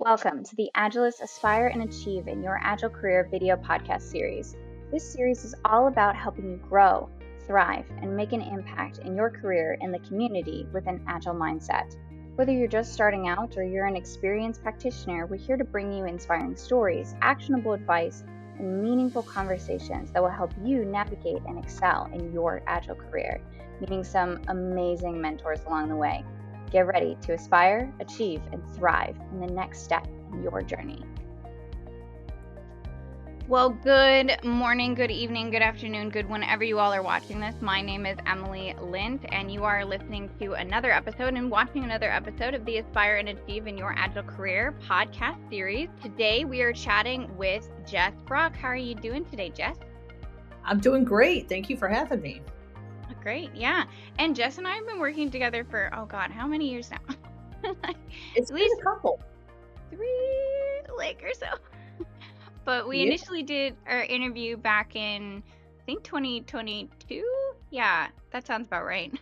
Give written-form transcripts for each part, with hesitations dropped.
Welcome to the Agilist Aspire and Achieve in Your Agile Career video podcast series. This series is all about helping you grow, thrive, and make an impact in your career and the community with an Agile mindset. Whether you're just starting out or you're an experienced practitioner, we're here to bring you inspiring stories, actionable advice, and meaningful conversations that will help you navigate and excel in your Agile career, meeting some amazing mentors along the way. Get ready to aspire, achieve, and thrive in the next step in your journey. Well, good morning, good evening, good afternoon, good whenever you all are watching this. My name is Emily Lint, and you are listening to another episode and watching another episode of the Aspire and Achieve in Your Agile Career podcast series. Today, we are chatting with Jess Brock. How are you doing today, Jess? I'm doing great. Thank you for having me. Great, yeah. And Jess and I have been working together for, how many years now? It's At been least a couple. 3, or so. But we initially did our interview back in, I think, 2022. Yeah, that sounds about right.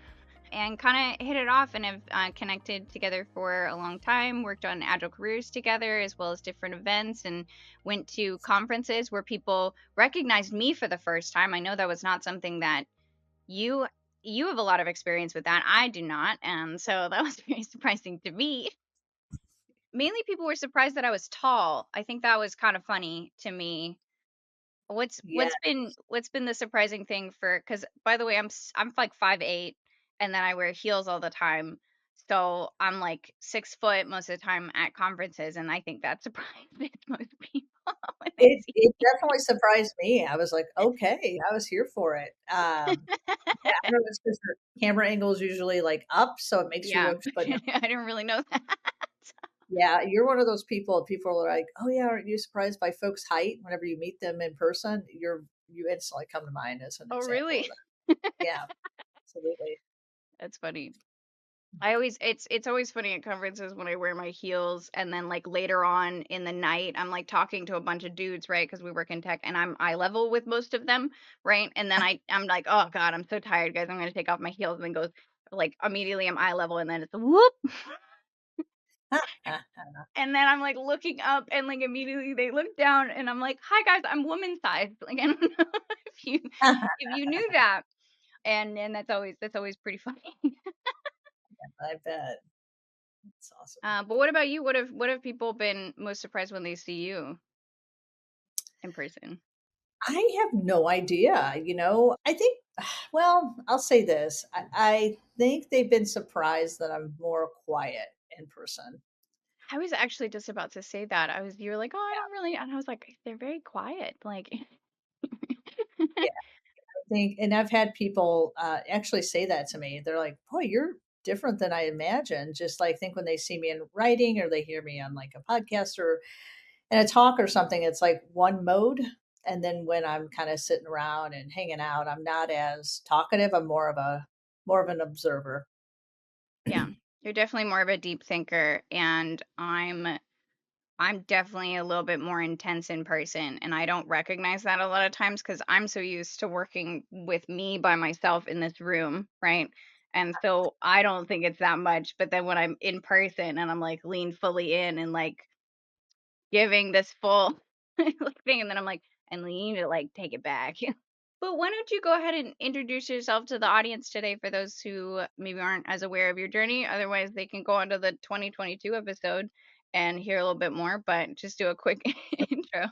And kind of hit it off and have connected together for a long time, worked on Agile careers together as well as different events, and went to conferences where people recognized me for the first time. I know that was not something that you have a lot of experience with that. I do not. And so that was very surprising to me. Mainly people were surprised that I was tall. I think that was kind of funny to me. What's Yeah. what's been the surprising thing cuz by the way I'm like 5'8", and then I wear heels all the time. So I'm like 6 foot most of the time at conferences, and I think that surprises most people when they It see it me. definitely surprised me. I was like, okay, I was here for it. Yeah, I don't know if it's because the camera angle is usually like up, so it makes you Yeah. look, but no, I didn't really know that. yeah, you're one of those people are like, oh yeah, aren't you surprised by folks' height? Whenever you meet them in person, you instantly come to mind as an Oh, example of really? that. Yeah, absolutely. That's funny. It's always funny at conferences when I wear my heels, and then like later on in the night I'm like talking to a bunch of dudes, right? Because we work in tech and I'm eye level with most of them, right? And then I'm like, oh God, I'm so tired, guys. I'm gonna take off my heels, and then goes like immediately I'm eye level, and then it's a whoop. And then I'm like looking up, and like immediately they look down, and I'm like, hi guys, I'm woman sized. Like, I don't know if you knew that. And that's always pretty funny. I bet. It's awesome. But what about you? What have people been most surprised when they see you in person? I have no idea. I think, well, I'll say this. I think they've been surprised that I'm more quiet in person. I was actually just about to say that. You were like, oh, I don't really, and I was like, they're very quiet. Like, Yeah, I think, and I've had people actually say that to me. They're like, boy, you're different than I imagined. Just like, think when they see me in writing or they hear me on like a podcast or in a talk or something, it's like one mode. And then when I'm kind of sitting around and hanging out, I'm not as talkative. I'm more of an observer. yeah, you're definitely more of a deep thinker, and I'm definitely a little bit more intense in person, and I don't recognize that a lot of times because I'm so used to working with me by myself in this room, right? And so I don't think it's that much. But then when I'm in person and I'm like leaned fully in and like giving this full like thing, and then I'm like, and then you need to like take it back. But why don't you go ahead and introduce yourself to the audience today for those who maybe aren't as aware of your journey? Otherwise, they can go on to the 2022 episode and hear a little bit more, but just do a quick intro.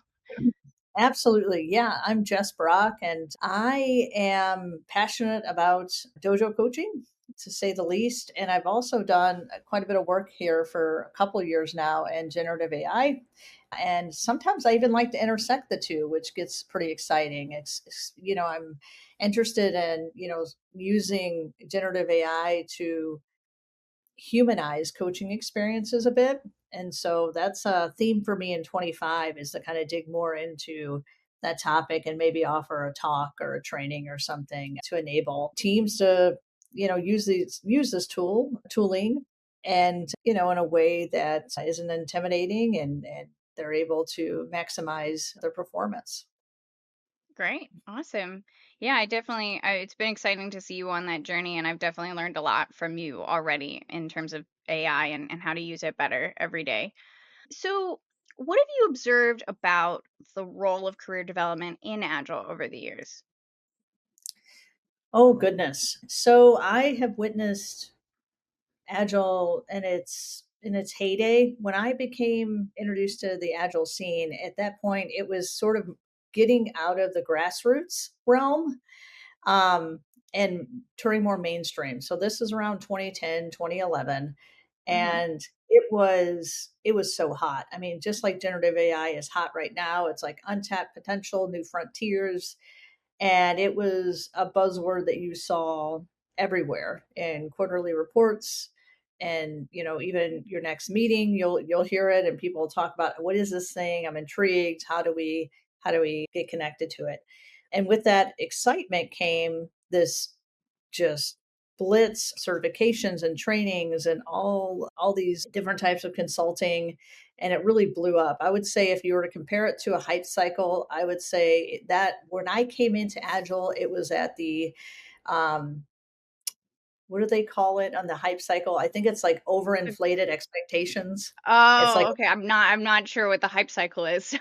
Absolutely. Yeah, I'm Jess Brock, and I am passionate about dojo coaching, to say the least. And I've also done quite a bit of work here for a couple of years now in generative AI. And sometimes I even like to intersect the two, which gets pretty exciting. I'm interested in, using generative AI to humanize coaching experiences a bit. And so that's a theme for me in 25, is to kind of dig more into that topic and maybe offer a talk or a training or something to enable teams to, use this tooling and, in a way that isn't intimidating and they're able to maximize their performance. Great. Awesome. Yeah, it's been exciting to see you on that journey, and I've definitely learned a lot from you already in terms of AI and how to use it better every day. So, what have you observed about the role of career development in Agile over the years? Oh, goodness. So I have witnessed Agile in its heyday. When I became introduced to the Agile scene, at that point, it was sort of getting out of the grassroots realm, um, and turning more mainstream. So this is around 2010, 2011, Hmm. and it was so hot. I mean, just like generative AI is hot right now, it's like untapped potential, new frontiers, and it was a buzzword that you saw everywhere in quarterly reports, and even your next meeting you'll hear it, and people will talk about, what is this thing? I'm intrigued. How do we get connected to it? And with that excitement came this just blitz certifications and trainings and all these different types of consulting, and it really blew up. I would say if you were to compare it to a hype cycle, I would say that when I came into Agile, it was at the um what do they call it on the hype cycle? I think it's like overinflated expectations. It's like, Oh, okay. I'm not sure what the hype cycle is.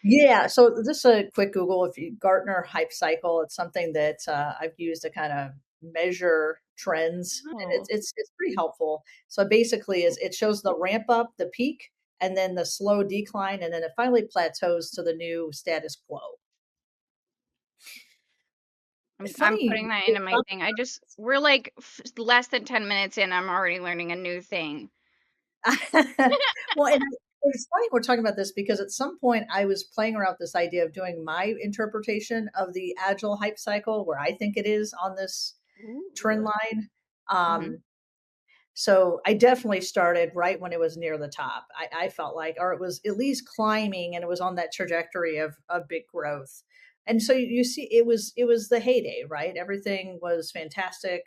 yeah, so this is a quick Google. If you Gartner hype cycle, it's something that I've used to kind of measure trends, and it's Oh, it's it's pretty helpful. So basically, is it shows the ramp up, the peak, and then the slow decline, and then it finally plateaus to the new status quo. I'm Funny. putting that into my thing. We're like less than 10 minutes in, I'm already learning a new thing. Well, and it's funny we're talking about this because at some point I was playing around with this idea of doing my interpretation of the agile hype cycle, where I think it is on this trend Ooh. line. Mhm. So I definitely started right when it was near the top. I felt like, or it was at least climbing, and it was on that trajectory of big growth. And so you see, it was the heyday, right? Everything was fantastic.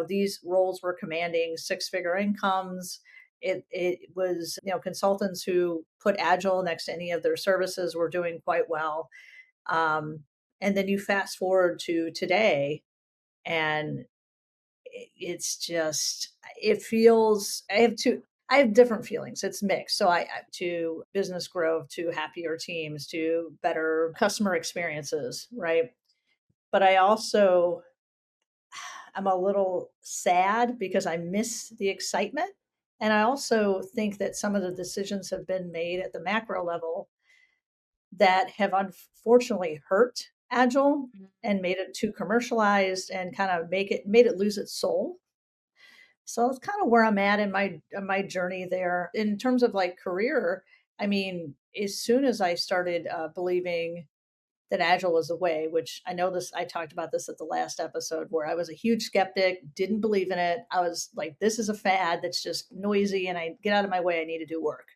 These roles were commanding six-figure incomes. It was, consultants who put Agile next to any of their services were doing quite well. Um, and then you fast forward to today, and it's just, it feels, I have different feelings. It's mixed. So to business growth, to happier teams, to better customer experiences, right? But I also, I'm a little sad because I miss the excitement. And I also think that some of the decisions have been made at the macro level that have unfortunately hurt Agile and made it too commercialized and kind of made it lose its soul. So it's kind of where I'm at in my journey there. In terms of like career, I mean, as soon as I started believing that Agile was the way, which I know this, I talked about this at the last episode, where I was a huge skeptic, didn't believe in it. I was like, this is a fad that's just noisy, and I get out of my way. I need to do work.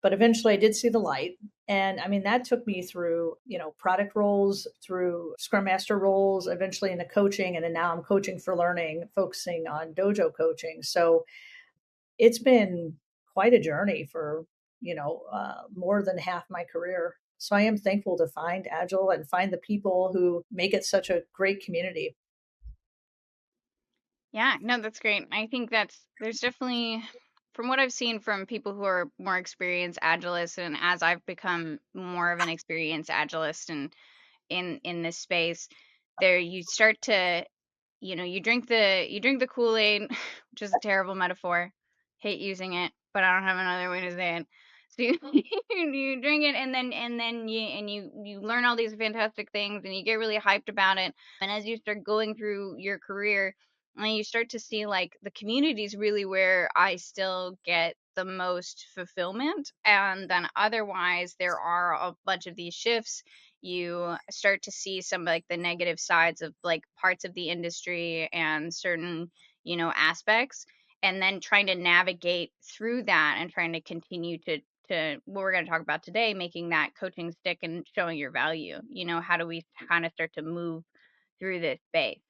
But eventually I did see the light. And I mean, that took me through, product roles, through scrum master roles, eventually into coaching. And then now I'm coaching for learning, focusing on dojo coaching. So it's been quite a journey for, more than half my career. So I am thankful to find Agile and find the people who make it such a great community. Yeah, no, that's great. I think there's definitely, from what I've seen from people who are more experienced agilists, and as I've become more of an experienced agilist and in this space, there you start to, you drink the Kool-Aid, which is a terrible metaphor. Hate using it, but I don't have another way to say it. So you, you drink it, and then you learn all these fantastic things, and you get really hyped about it. And as you start going through your career, and you start to see like the community is really where I still get the most fulfillment. And then otherwise, there are a bunch of these shifts. You start to see some like the negative sides of like parts of the industry and certain, aspects, and then trying to navigate through that and trying to continue to what we're going to talk about today, making that coaching stick and showing your value. How do we kind of start to move through this space?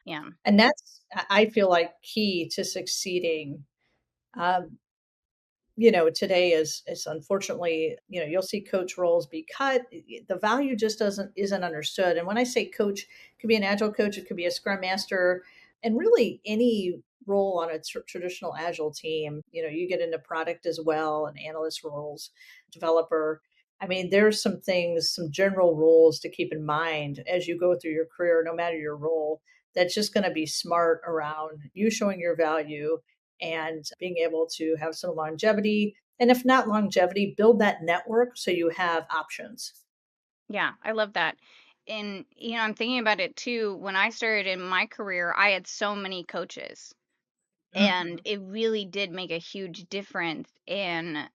Yeah. And that's, I feel like, key to succeeding. Um, today is unfortunately, you'll see coach roles be cut. The value just isn't understood. And when I say coach, it could be an agile coach, it could be a scrum master, and really any role on a traditional Agile team. You get into product as well and analyst roles, developer. I mean, there's some things, some general rules to keep in mind as you go through your career, no matter your role, that's just going to be smart around you showing your value and being able to have some longevity. And if not longevity, build that network so you have options. Yeah, I love that. And, I'm thinking about it too. When I started in my career, I had so many coaches, and Mhm. it really did make a huge difference in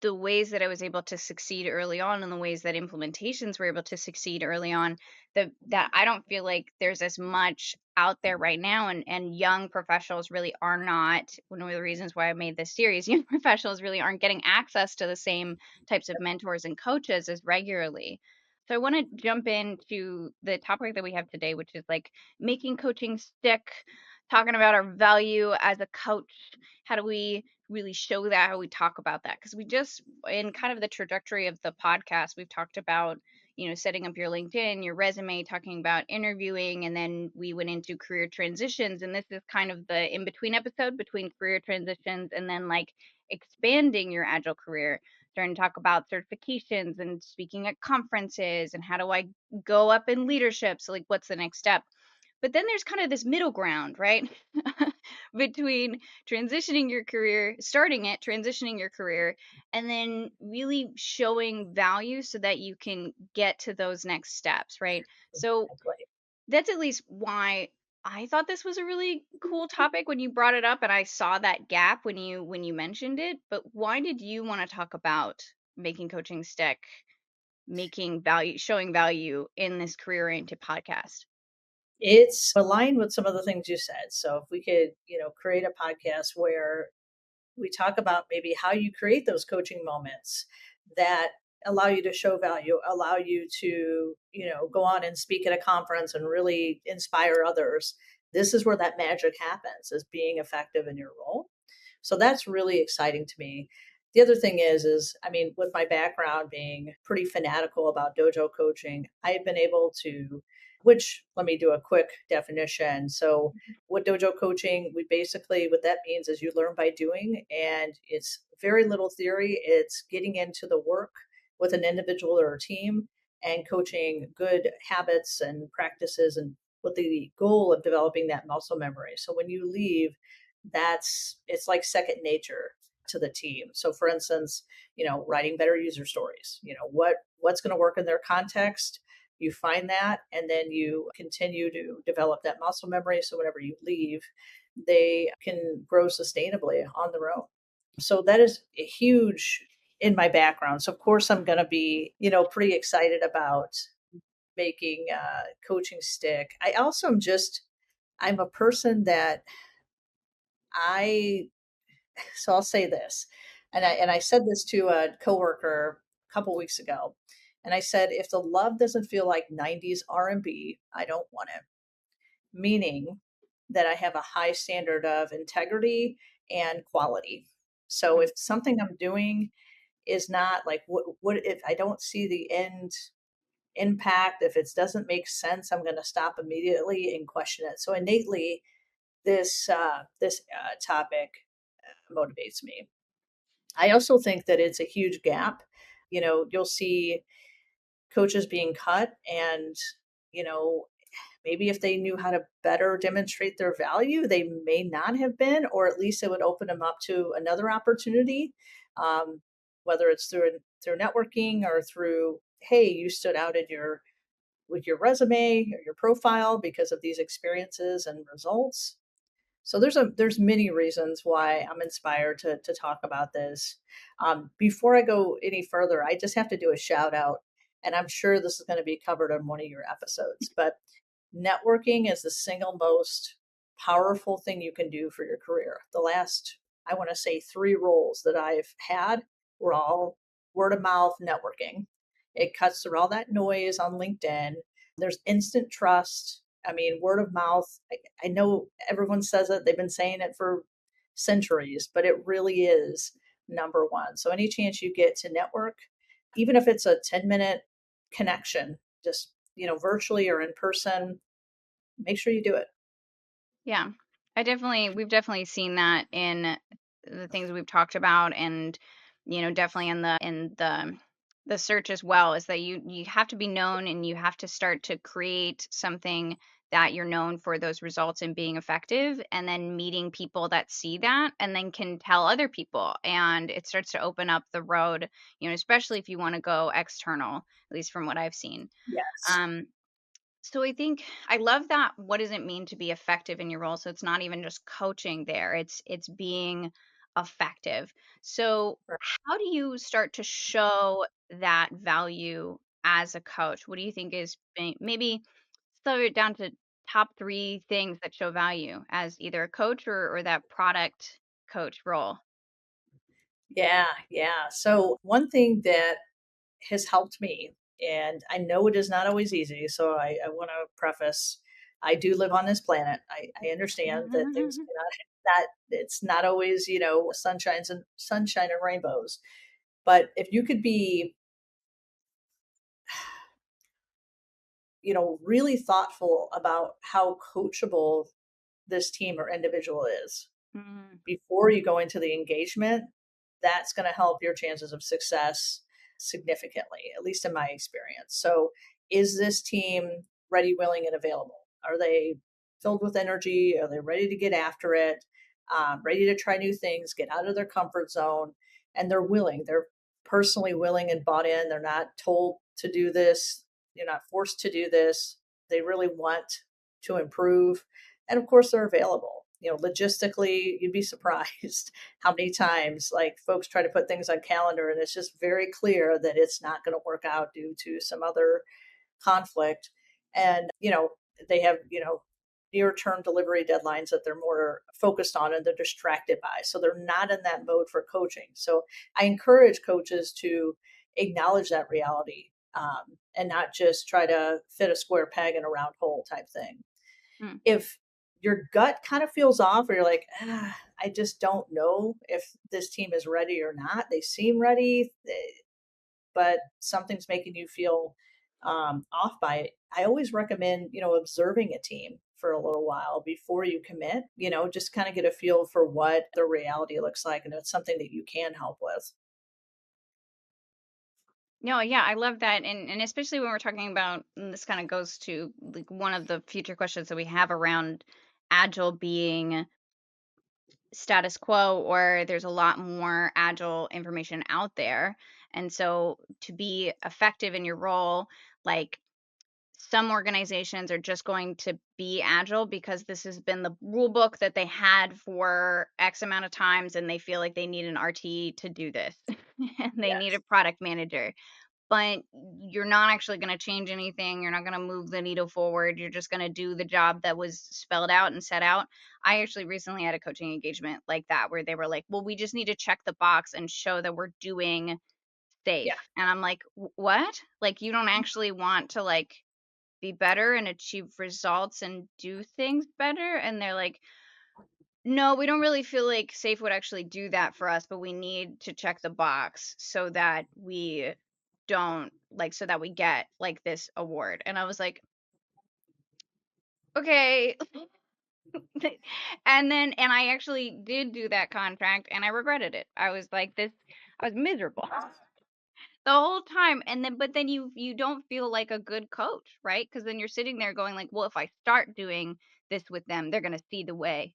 the ways that I was able to succeed early on and the ways that implementations were able to succeed early on, that I don't feel like there's as much out there right now, and young professionals really are not one of the reasons why I made this series. Young professionals really aren't getting access to the same types of mentors and coaches as regularly. So I want to jump into the topic that we have today, which is like making coaching stick, talking about our value as a coach. How do we really show that, how we talk about that? Because we just, in kind of the trajectory of the podcast, we've talked about, setting up your LinkedIn, your resume, talking about interviewing, and then we went into career transitions. And this is kind of the in between episode between career transitions and then like expanding your agile career, starting to talk about certifications and speaking at conferences and how do I go up in leadership. So, like, what's the next step? But then there's kind of this middle ground, right? Between transitioning your career, starting it, transitioning your career, and then really showing value so that you can get to those next steps, right? So Exactly. that's at least why I thought this was a really cool topic when you brought it up, and I saw that gap when you mentioned it. But why did you want to talk about making coaching stick, making value, showing value in this career oriented podcast? It's aligned with some of the things you said. So if we could, create a podcast where we talk about maybe how you create those coaching moments that allow you to show value, allow you to, go on and speak at a conference and really inspire others. This is where that magic happens, is being effective in your role. So that's really exciting to me. The other thing is I mean, with my background being pretty fanatical about dojo coaching, I've been able to, which let me do a quick definition. So with dojo coaching, we basically, what that means is you learn by doing, and it's very little theory. It's getting into the work with an individual or a team and coaching good habits and practices, and with the goal of developing that muscle memory. So when you leave, it's like second nature to the team. So for instance, writing better user stories, what's going to work in their context, you find that, and then you continue to develop that muscle memory so whenever you leave, they can grow sustainably on their own. So that is a huge in my background. So of course I'm going to be, pretty excited about making coaching stick. I also am just, I'm a person that I so I'll say this, and I said this to a coworker a couple weeks ago, and I said, if the love doesn't feel like '90s R&B, I don't want it. Meaning that I have a high standard of integrity and quality. So Mm. if something I'm doing is not like, what if I don't see the end impact, if it doesn't make sense, I'm going to stop immediately and question it. So innately, this topic motivates me. I also think that it's a huge gap. You'll see coaches being cut, and, you know, maybe if they knew how to better demonstrate their value, they may not have been, or at least it would open them up to another opportunity, um, whether it's through networking or through, hey, you stood out in your with your resume or your profile because of these experiences and results. So there's many reasons why I'm inspired to talk about this. Before I go any further, I just have to do a shout out, and I'm sure this is going to be covered on one of your episodes. But networking is the single most powerful thing you can do for your career. The last, I want to say, 3 roles that I've had were all word of mouth networking. It cuts through all that noise on LinkedIn. There's instant trust. I mean, word of mouth. I know everyone says it, they've been saying it for centuries, but it really is number one. So, any chance you get to network, even if it's a 10-minute connection, just, virtually or in person, make sure you do it. Yeah. We've definitely seen that in the things we've talked about, and definitely in the search as well, is that you have to be known, and you have to start to create something that you're known for those results and being effective, and then meeting people that see that and then can tell other people, and it starts to open up the road, especially if you want to go external, at least from what I've seen. Yes. um so I think I love that. What does it mean to be effective in your role? So it's not even just coaching there. It's being effective. So how do you start to show that value as a coach? What do you think is maybe slow it down to top 3 things that show value as either a coach or that product coach role? Yeah, yeah. So one thing that has helped me, and I know it is not always easy. So I want to preface, I do live on this planet. I understand that things cannot, that it's not always, sunshine and rainbows. But if you could be, really thoughtful about how coachable this team or individual is Mhm. before you go into the engagement, that's going to help your chances of success significantly, at least in my experience. So, is this team ready, willing, and available? Are they filled with energy? Are they ready to get after it? Ready to try new things, get out of their comfort zone, and they're willing. They're personally willing and bought in. They're not told to do this. You're not forced to do this. They really want to improve, and of course, they're available. Logistically, you'd be surprised how many times like folks try to put things on calendar and it's just very clear that it's not going to work out due to some other conflict. And they have near term delivery deadlines that they're more focused on and they're distracted by, so they're not in that mode for coaching. So I encourage coaches to acknowledge that reality, and not just try to fit a square peg in a round hole type thing. Mm. If your gut kind of feels off, or you're like, I just don't know if this team is ready or not. They seem ready, but something's making you feel off by it. I always recommend, observing a team for a little while before you commit, just kind of get a feel for what the reality looks like. And it's something that you can help with. No, yeah, I love that, and especially when we're talking about, and this kind of goes to like one of the future questions that we have around agile being status quo, or there's a lot more agile information out there, and so to be effective in your role, like some organizations are just going to be agile because this has been the rule book that they had for X amount of times, and they feel like they need an RT to do this, and they need a Yes. product manager, but you're not actually going to change anything. You're not going to move the needle forward. You're just going to do the job that was spelled out and set out. I actually recently had a coaching engagement like that where they were like, well, we just need to check the box and show that we're doing Yeah. safe. And I'm like, What? Like, you don't actually want to like be better and achieve results and do things better?" And they're like, no, we don't really feel like safe would actually do that for us, but we need to check the box so that we don't like so that we get like this award. And I was like, okay. And I actually did do that contract and I regretted it. I was like this I was miserable the whole time. And then but then you don't feel like a good coach, right? Because then you're sitting there going like, well, if I start doing this with them, they're gonna see the way.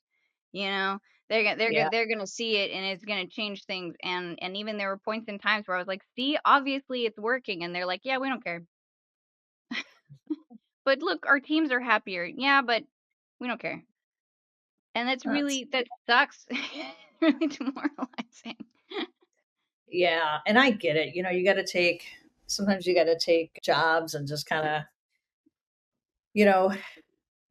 You know, Yeah. they're gonna see it and it's gonna change things. And even there were points in times where I was like, "See, obviously it's working," and they're like, "Yeah, we don't care." But look, our teams are happier. Yeah, but we don't care. And That's, that sucks. Really demoralizing. yeah. And I get it. You got to sometimes you got to take jobs and just kind of, you know,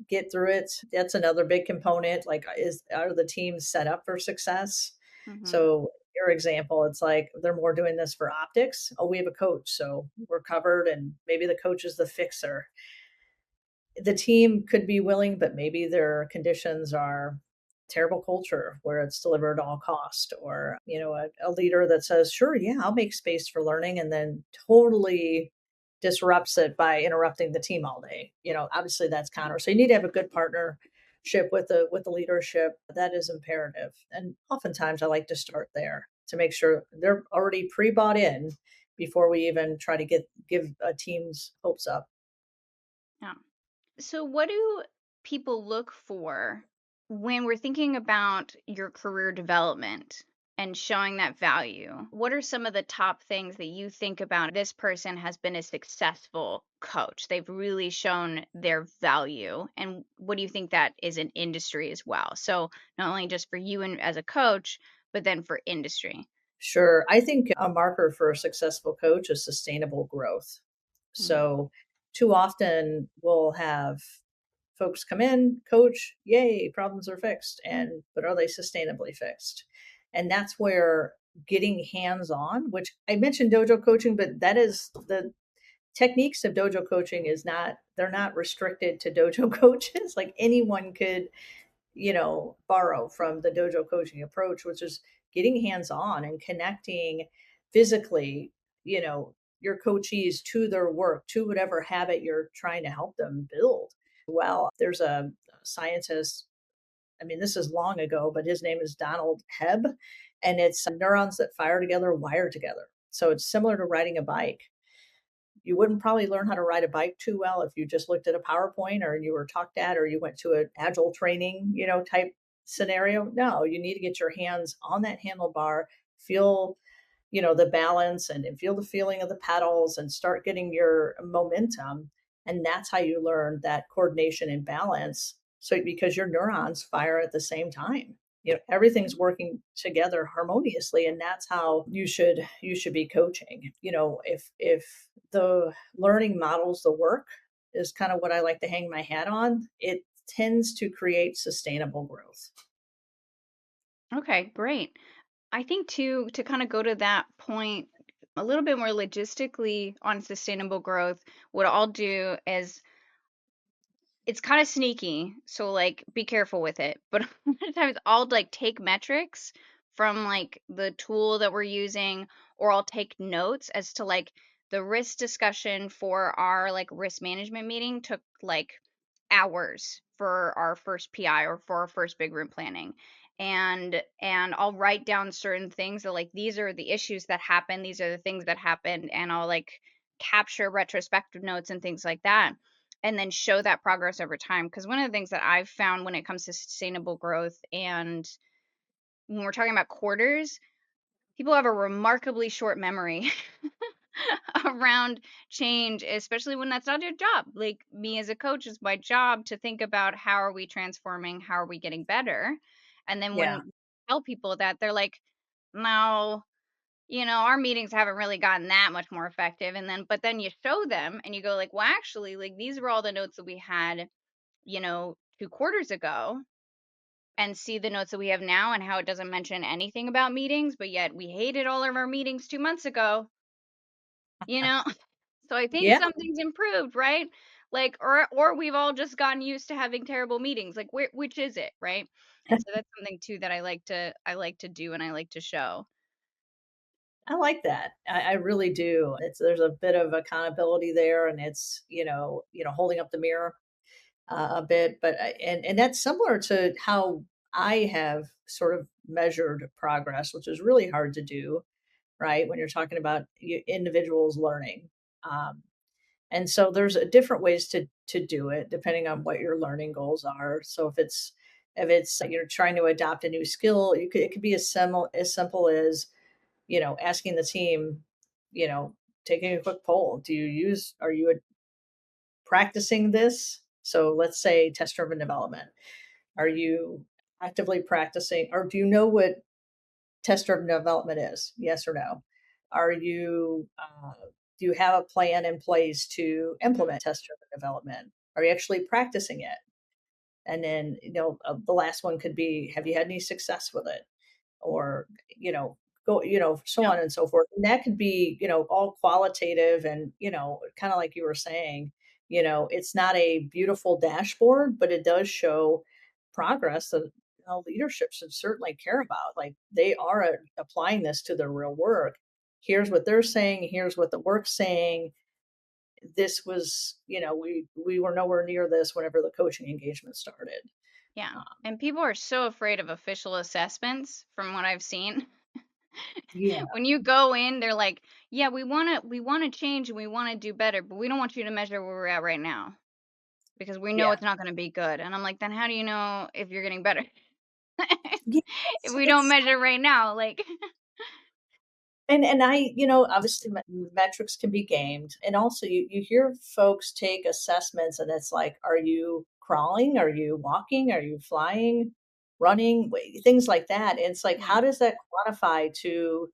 get through it. That's another big component. Like, are the teams set up for success? Mhm. So, your example, it's like they're more doing this for optics. Oh, we have a coach, so we're covered, and maybe the coach is the fixer. The team could be willing, but maybe their conditions are terrible culture where it's delivered at all cost, or a leader that says, sure, yeah, I'll make space for learning, and then totally disrupts it by interrupting the team all day. Obviously that's counter. So you need to have a good partner with the leadership, that is imperative. And oftentimes I like to start there to make sure they're already pre-bought in before we even try to give a team's hopes up. Yeah. So, what do people look for when we're thinking about your career development and showing that value? What are some of the top things that you think about? This person has been a successful coach. They've really shown their value. And what do you think that is in industry as well? So, not only just for you and as a coach, but then for industry. Sure. I think a marker for a successful coach is sustainable growth. Mm, So too often we'll have folks come in, coach, yay, problems are fixed. And but are they sustainably fixed? And that's where getting hands on, which I mentioned dojo coaching, but that is the techniques of dojo coaching is not, they're not restricted to dojo coaches. Like anyone could, borrow from the dojo coaching approach, which is getting hands on and connecting physically, your coachees to their work, to whatever habit you're trying to help them build. Well, there's a scientist, I mean, this is long ago, but his name is Donald Hebb, and it's neurons that fire together, wire together. So it's similar to riding a bike. You wouldn't probably learn how to ride a bike too well if you just looked at a PowerPoint or you were talked at or you went to an agile training, type scenario. No, you need to get your hands on that handlebar, feel, the balance and feel the feeling of the pedals and start getting your momentum. And that's how you learn that coordination and balance. So because your neurons fire at the same time, everything's working together harmoniously, and that's how you should be coaching. If the learning models the work is kind of what I like to hang my hat on, it tends to create sustainable growth. okay, great. I think too, to kind of go to that point a little bit more logistically on sustainable growth, what I'll do is it's kind of sneaky, so like be careful with it. But a lot of times I'll like take metrics from like the tool that we're using, or I'll take notes as to like the risk discussion for our like risk management meeting took like hours for our first PI or for our first big room planning. And I'll write down certain things that like these are the issues that happen, these are the things that happened, and I'll like capture retrospective notes and things like that and then show that progress over time. Because one of the things that I've found when it comes to sustainable growth and when we're talking about quarters, people have a remarkably short memory around change, especially when that's not your job. Like me as a coach, it's my job to think about how are we transforming, how are we getting better. And then Yeah, when I tell people that, they're like, no, our meetings haven't really gotten that much more effective. And then, but then you show them and you go like, well, actually, like these were all the notes that we had, 2 quarters ago, and see the notes that we have now and how it doesn't mention anything about meetings, but yet we hated all of our meetings 2 months ago, you know? So I think yeah, something's improved, right? Like, or we've all just gotten used to having terrible meetings. Like, which is it, right? And so that's something too that I like to do and I like to show. I like that. I really do. There's a bit of accountability there, and it's holding up the mirror a bit, but and that's similar to how I have sort of measured progress, which is really hard to do, right? When you're talking about individuals learning, um, and so there's different ways to do it depending on what your learning goals are. So if it's you're trying to adopt a new skill, it could be as simple as asking the team, you know, taking a quick poll. Are you practicing this? So let's say test driven development. Are you actively practicing, or do you know what test driven development is? Yes or no? Are you, do you have a plan in place to implement test driven development? Are you actually practicing it? And then, the last one could be, have you had any success with it? Or go so Yeah. on and so forth, and that could be all qualitative, and kind of like you were saying, it's not a beautiful dashboard, but it does show progress that leadership should certainly care about. Like they are applying this to their real work. Here's what they're saying, here's what the work's saying. This was, we were nowhere near this whenever the coaching engagement started. Yeah. And people are so afraid of official assessments from what I've seen. Yeah. When you go in, they're like, "Yeah, we wanna change and we wanna do better, but we don't want you to measure where we're at right now because we know Yeah. it's not gonna be good." And I'm like, "Then how do you know if you're getting better? Yeah, If we don't measure right now?" Like, and I, obviously metrics can be gamed. And also you hear folks take assessments and it's like, are you crawling? Are you walking? Are you flying? Running? Things like that. And it's like, yeah, how does that quantify to,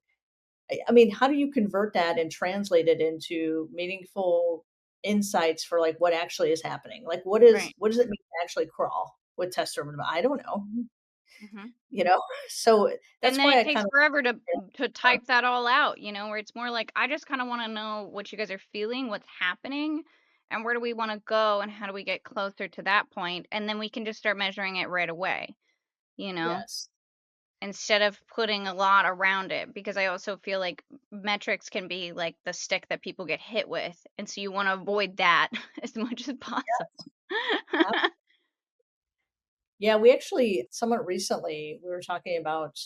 I mean, how do you convert that and translate it into meaningful insights for like what actually is happening? Like right. what does it mean to actually crawl with test terminal? I don't know. Mhm. You know? So And that's then why it I takes kind of forever to type that all out, where it's more like, I just kinda wanna know what you guys are feeling, what's happening, and where do we wanna go, and how do we get closer to that point, and then we can just start measuring it right away, you know? yes. Instead of putting a lot around it, because I also feel like metrics can be like the stick that people get hit with, and so you wanna avoid that as much as possible. Yeah, we actually somewhat recently we were talking about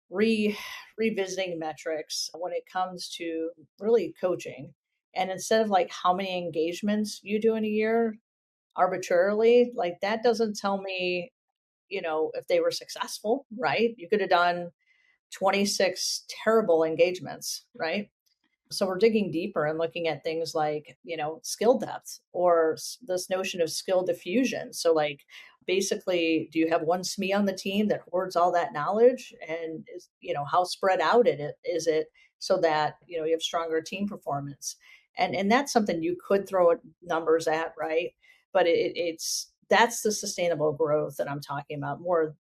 re revisiting metrics when it comes to really coaching. And instead of like how many engagements you do in a year arbitrarily, like that doesn't tell me, if they were successful, right? You could have done 26 terrible engagements, right? So we're digging deeper and looking at things like, skill depth or this notion of skill diffusion. So, like, basically, do you have one SME on the team that hoards all that knowledge? And how spread out is it so that, you have stronger team performance? And that's something you could throw numbers at, right? But that's the sustainable growth that I'm talking about more,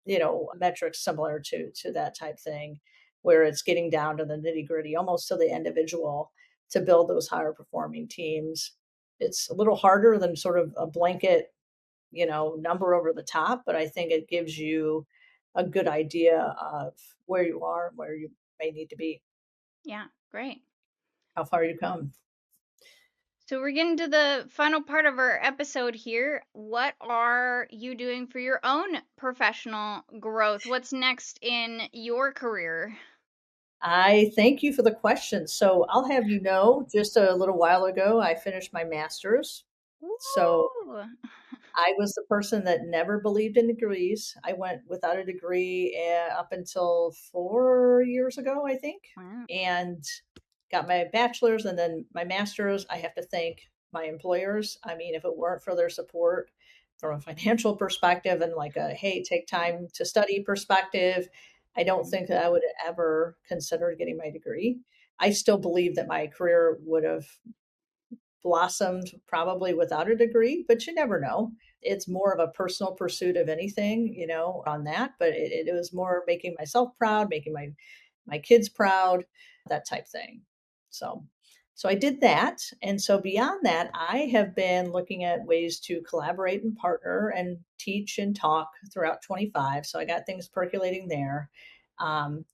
metrics similar to that type thing, where it's getting down to the nitty gritty, almost to the individual, to build those higher performing teams. It's a little harder than sort of a blanket, number over the top, but I think it gives you a good idea of where you are and where you may need to be, Yeah, great. how far you come. So we're getting to the final part of our episode here. What are you doing for your own professional growth? What's next in your career? I thank you for the question. So I'll have you know, just a little while ago, I finished my master's. So Woo! I was the person that never believed in degrees. I went without a degree up until 4 years ago, I think, Wow. and got my bachelor's and then my master's. I have to thank my employers. I mean, if it weren't for their support from a financial perspective and like a hey, take time to study perspective, I don't Mhm. think that I would have ever considered getting my degree. I still believe that my career would have blossomed probably without a degree, but you never know. It's more of a personal pursuit of anything, on that. But it was more making myself proud, making my kids proud, that type thing. So so I did that. And so beyond that, I have been looking at ways to collaborate and partner and teach and talk throughout 25. So I got things percolating there. Um,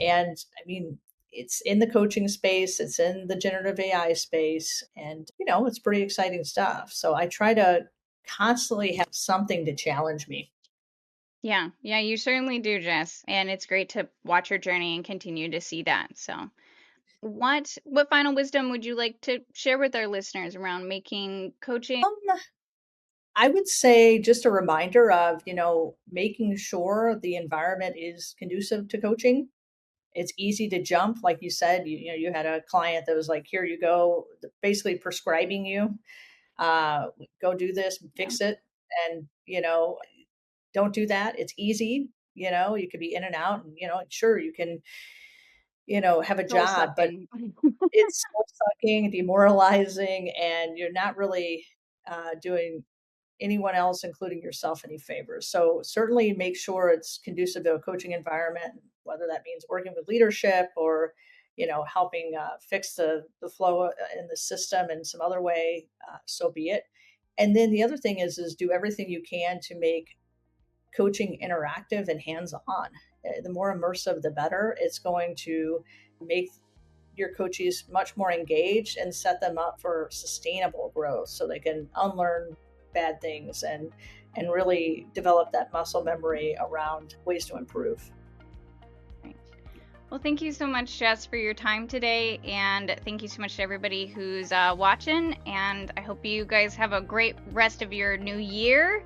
and I mean, it's in the coaching space, it's in the generative AI space, and it's pretty exciting stuff. So I try to constantly have something to challenge me. Yeah, yeah, you certainly do, Jess. And it's great to watch your journey and continue to see that. So, what final wisdom would you like to share with our listeners around making coaching? Um, I would say just a reminder of, making sure the environment is conducive to coaching. It's easy to jump, like you said, you had a client that was like, here you go, basically prescribing you, go do this, Yeah, fix it. And, don't do that. It's easy. You could be in and out and, sure, you can, have a soul job, but sucking. it's soul sucking, demoralizing, and you're not really doing anyone else, including yourself, any favors. So certainly make sure it's conducive to a coaching environment, whether that means working with leadership or, helping fix the flow in the system in some other way. So be it. And then the other thing is do everything you can to make coaching interactive and hands-on. The more immersive, the better. It's going to make your coaches much more engaged and set them up for sustainable growth so they can unlearn bad things and really develop that muscle memory around ways to improve. Right. Well, thank you so much, Jess, for your time today. And thank you so much to everybody who's watching. And I hope you guys have a great rest of your new year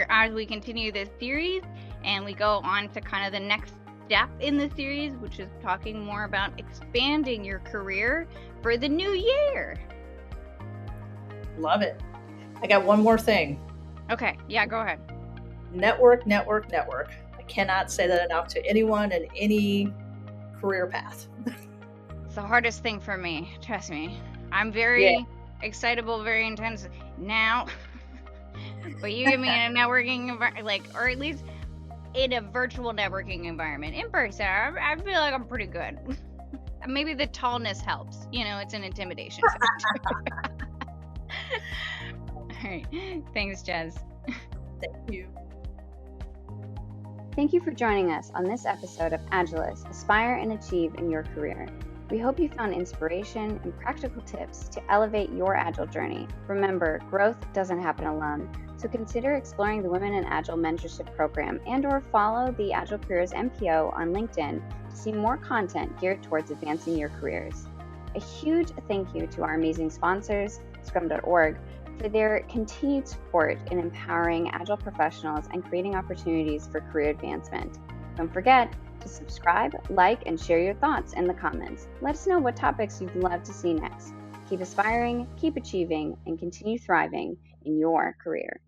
as we continue this series and we go on to kind of the next step in the series, which is talking more about expanding your career for the new year. Love it. I got one more thing. Okay. Yeah, go ahead. Network, network, network. I cannot say that enough to anyone in any career path. It's the hardest thing for me. Trust me. I'm very excitable, very intense now. But you get me in a networking environment, like, or at least in a virtual networking environment. In person, I feel like I'm pretty good. Maybe the tallness helps. You know, it's an intimidation factor. All right. Thanks, Jess. Thank you. Thank you for joining us on this episode of Agilist, Aspire and Achieve in Your Career. We hope you found inspiration and practical tips to elevate your Agile journey. Remember, growth doesn't happen alone, so consider exploring the Women in Agile Mentorship Program and/or follow the Agile Careers MPO on LinkedIn to see more content geared towards advancing your careers. A huge thank you to our amazing sponsors, Scrum.org, for their continued support in empowering Agile professionals and creating opportunities for career advancement. Don't forget to subscribe, like, and share your thoughts in the comments. Let us know what topics you'd love to see next. Keep aspiring, keep achieving, and continue thriving in your career.